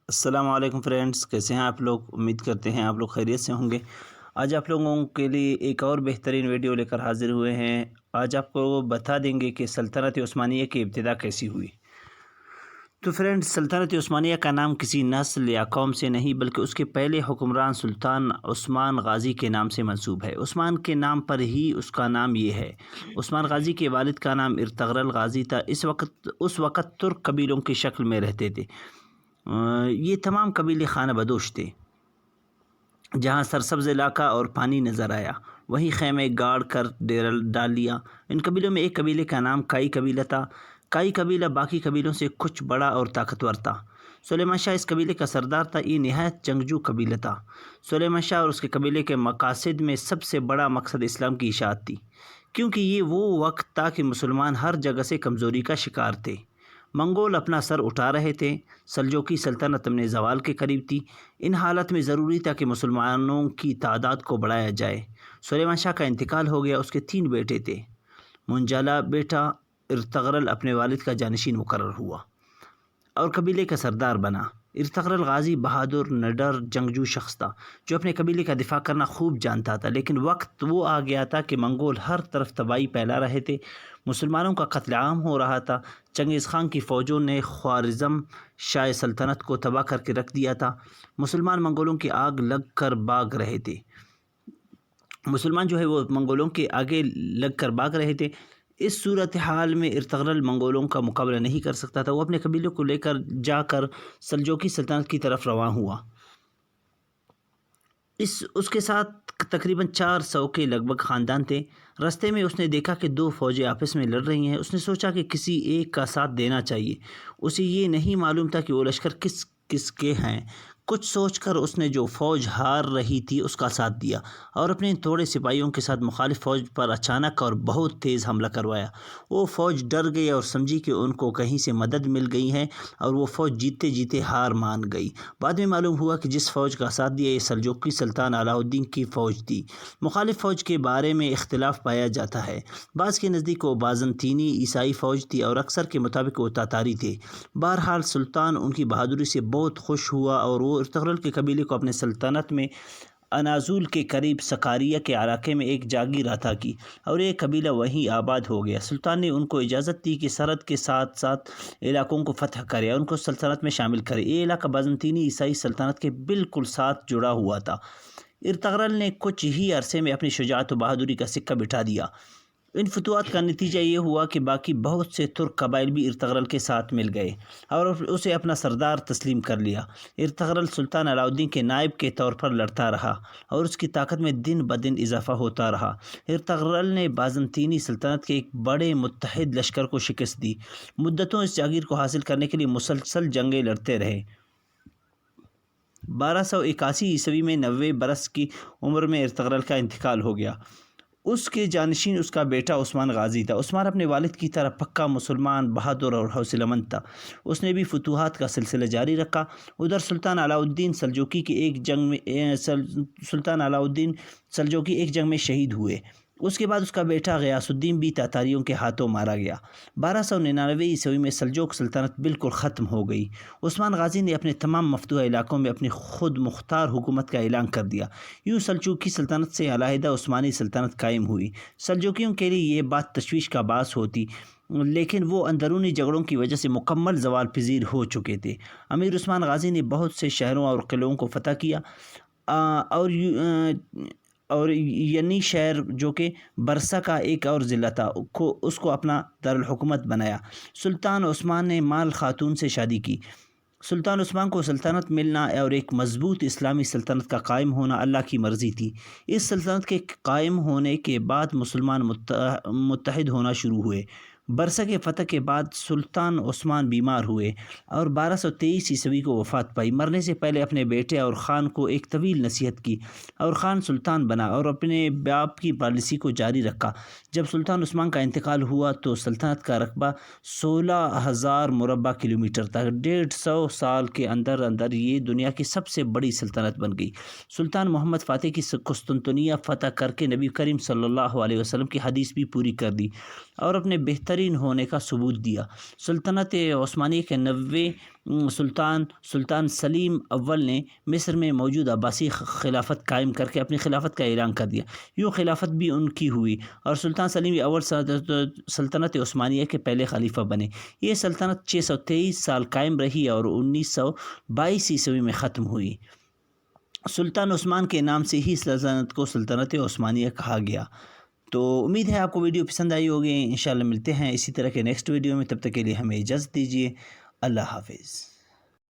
السلام علیکم فرینڈس، کیسے ہیں آپ لوگ؟ امید کرتے ہیں آپ لوگ خیریت سے ہوں گے۔ آج آپ لوگوں کے لیے ایک اور بہترین ویڈیو لے کر حاضر ہوئے ہیں۔ آج آپ کو بتا دیں گے کہ سلطنت عثمانیہ کی ابتدا کیسی ہوئی۔ تو فرینڈس، سلطنت عثمانیہ کا نام کسی نسل یا قوم سے نہیں بلکہ اس کے پہلے حکمران سلطان عثمان غازی کے نام سے منسوب ہے۔ عثمان کے نام پر ہی اس کا نام یہ ہے۔ عثمان غازی کے والد کا نام ارطغرل غازی تھا۔ اس وقت ترک قبیلوں کی شکل میں رہتے تھے۔ یہ تمام قبیلے خانہ بدوش تھے۔ جہاں سرسبز علاقہ اور پانی نظر آیا وہیں خیمے گاڑ کر ڈیرا ڈال لیا۔ ان قبیلوں میں ایک قبیلے کا نام کائی قبیلہ تھا۔ کائی قبیلہ باقی قبیلوں سے کچھ بڑا اور طاقتور تھا۔ سلیمان شاہ اس قبیلے کا سردار تھا۔ یہ نہایت جنگجو قبیلہ تھا۔ سلیمان شاہ اور اس کے قبیلے کے مقاصد میں سب سے بڑا مقصد اسلام کی اشاعت تھی، کیونکہ یہ وہ وقت تھا کہ مسلمان ہر جگہ سے کمزوری کا شکار تھے۔ منگول اپنا سر اٹھا رہے تھے۔ سلجوقی سلطنت اپنے زوال کے قریب تھی۔ ان حالت میں ضروری تھا کہ مسلمانوں کی تعداد کو بڑھایا جائے۔ سلیمان شاہ کا انتقال ہو گیا۔ اس کے 3 بیٹے تھے۔ منجلا بیٹا ارطغرل اپنے والد کا جانشین مقرر ہوا اور قبیلے کا سردار بنا۔ ارطغرل غازی بہادر، نڈر، جنگجو شخص تھا جو اپنے قبیلے کا دفاع کرنا خوب جانتا تھا، لیکن وقت وہ آ گیا تھا کہ منگول ہر طرف تباہی پھیلا رہے تھے۔ مسلمانوں کا قتل عام ہو رہا تھا۔ چنگیز خان کی فوجوں نے خوارزم شاہ سلطنت کو تباہ کر کے رکھ دیا تھا۔ مسلمان منگولوں کی آگ لگ کر بھاگ رہے تھے۔ وہ منگولوں کے آگے لگ کر بھاگ رہے تھے۔ اس صورتحال میں ارطغرل منگولوں کا مقابلہ نہیں کر سکتا تھا۔ وہ اپنے قبیلے کو لے کر جا کر سلجوقی سلطنت کی طرف رواں ہوا۔ اس کے ساتھ تقریباً 400 کے لگ بھگ خاندان تھے۔ رستے میں اس نے دیکھا کہ 2 فوجیں آپس میں لڑ رہی ہیں۔ اس نے سوچا کہ کسی ایک کا ساتھ دینا چاہیے۔ اسے یہ نہیں معلوم تھا کہ وہ لشکر کس کے ہیں۔ کچھ سوچ کر اس نے جو فوج ہار رہی تھی اس کا ساتھ دیا اور اپنے تھوڑے سپاہیوں کے ساتھ مخالف فوج پر اچانک اور بہت تیز حملہ کروایا۔ وہ فوج ڈر گئی اور سمجھی کہ ان کو کہیں سے مدد مل گئی ہے اور وہ فوج جیتے جیتے ہار مان گئی۔ بعد میں معلوم ہوا کہ جس فوج کا ساتھ دیا یہ سلجوقی سلطان علاء الدین کی فوج تھی۔ مخالف فوج کے بارے میں اختلاف پایا جاتا ہے۔ بعض کے نزدیک وہ بازنطینی عیسائی فوج تھی اور اکثر کے مطابق وہ تاتاری تھے۔ بہرحال سلطان ان کی بہادری سے بہت خوش ہوا اور وہ ارطغرل کے قبیلے کو اپنے سلطنت میں اناضول کے قریب سکاریہ کے علاقے میں ایک جاگیر عطا کی اور ایک قبیلہ وہیں آباد ہو گیا۔ سلطان نے ان کو اجازت دی کہ سرحد کے ساتھ علاقوں کو فتح کرے اور ان کو سلطنت میں شامل کرے۔ یہ علاقہ بازنطینی عیسائی سلطنت کے بالکل ساتھ جڑا ہوا تھا۔ ارطغرل نے کچھ ہی عرصے میں اپنی شجاعت و بہادری کا سکہ بٹھا دیا۔ ان فتوحات کا نتیجہ یہ ہوا کہ باقی بہت سے ترک قبائل بھی ارطغرل کے ساتھ مل گئے اور اسے اپنا سردار تسلیم کر لیا۔ ارطغرل سلطان علاء الدین کے نائب کے طور پر لڑتا رہا اور اس کی طاقت میں دن بدن اضافہ ہوتا رہا۔ ارطغرل نے بازنطینی سلطنت کے ایک بڑے متحد لشکر کو شکست دی۔ مدتوں اس جاگیر کو حاصل کرنے کے لیے مسلسل جنگیں لڑتے رہے۔ 1281 عیسوی میں 90 برس کی عمر میں ارطغرل کا انتقال ہو گیا۔ اس کے جانشین اس کا بیٹا عثمان غازی تھا۔ عثمان اپنے والد کی طرح پکا مسلمان، بہادر اور حوصلہ مند تھا۔ اس نے بھی فتوحات کا سلسلہ جاری رکھا۔ ادھر سلطان علاء الدین سلجوقی ایک جنگ میں شہید ہوئے۔ اس کے بعد اس کا بیٹا غیاث الدین بھی تاتاریوں کے ہاتھوں مارا گیا۔ 1299 عیسوی میں سلجوق سلطنت بالکل ختم ہو گئی۔ عثمان غازی نے اپنے تمام مفتوحہ علاقوں میں اپنی خود مختار حکومت کا اعلان کر دیا۔ یوں سلجوقی سلطنت سے علیحدہ عثمانی سلطنت قائم ہوئی۔ سلجوقیوں کے لیے یہ بات تشویش کا باعث ہوتی، لیکن وہ اندرونی جھگڑوں کی وجہ سے مکمل زوال پذیر ہو چکے تھے۔ امیر عثمان غازی نے بہت سے شہروں اور قلعوں کو فتح کیا اور ینی شہر جو کہ برسا کا ایک اور ضلع تھا اس کو اپنا دارالحکومت بنایا۔ سلطان عثمان نے مال خاتون سے شادی کی۔ سلطان عثمان کو سلطنت ملنا اور ایک مضبوط اسلامی سلطنت کا قائم ہونا اللہ کی مرضی تھی۔ اس سلطنت کے قائم ہونے کے بعد مسلمان متحد ہونا شروع ہوئے۔ برسا کے فتح کے بعد سلطان عثمان بیمار ہوئے اور 1223 عیسوی کو وفات پائی۔ مرنے سے پہلے اپنے بیٹے اور خان کو ایک طویل نصیحت کی اور خان سلطان بنا اور اپنے باپ کی پالیسی کو جاری رکھا۔ جب سلطان عثمان کا انتقال ہوا تو سلطنت کا رقبہ 16,000 مربع کلومیٹر تھا۔ 150 سال کے اندر یہ دنیا کی سب سے بڑی سلطنت بن گئی۔ سلطان محمد فاتح کی قسطنطنیہ فتح کر کے نبی کریم صلی اللہ علیہ وسلم کی حدیث بھی پوری کر دی اور اپنے بہترین بہترین ہونے کا ثبوت دیا۔ سلطنت عثمانیہ کے 90 سلطان سلیم اول نے مصر میں موجود عباسی خلافت قائم کر کے اپنی خلافت کا اعلان کر دیا۔ یوں خلافت بھی ان کی ہوئی اور سلطان سلیم اول سلطنت عثمانیہ کے پہلے خلیفہ بنے۔ یہ سلطنت 623 سال قائم رہی اور 1922 عیسوی میں ختم ہوئی۔ سلطان عثمان کے نام سے ہی سلطنت کو سلطنت عثمانیہ کہا گیا۔ تو امید ہے آپ کو ویڈیو پسند آئی ہوگی۔ انشاءاللہ ملتے ہیں اسی طرح کے نیکسٹ ویڈیو میں، تب تک کے لیے ہمیں اجازت دیجیے۔ اللہ حافظ۔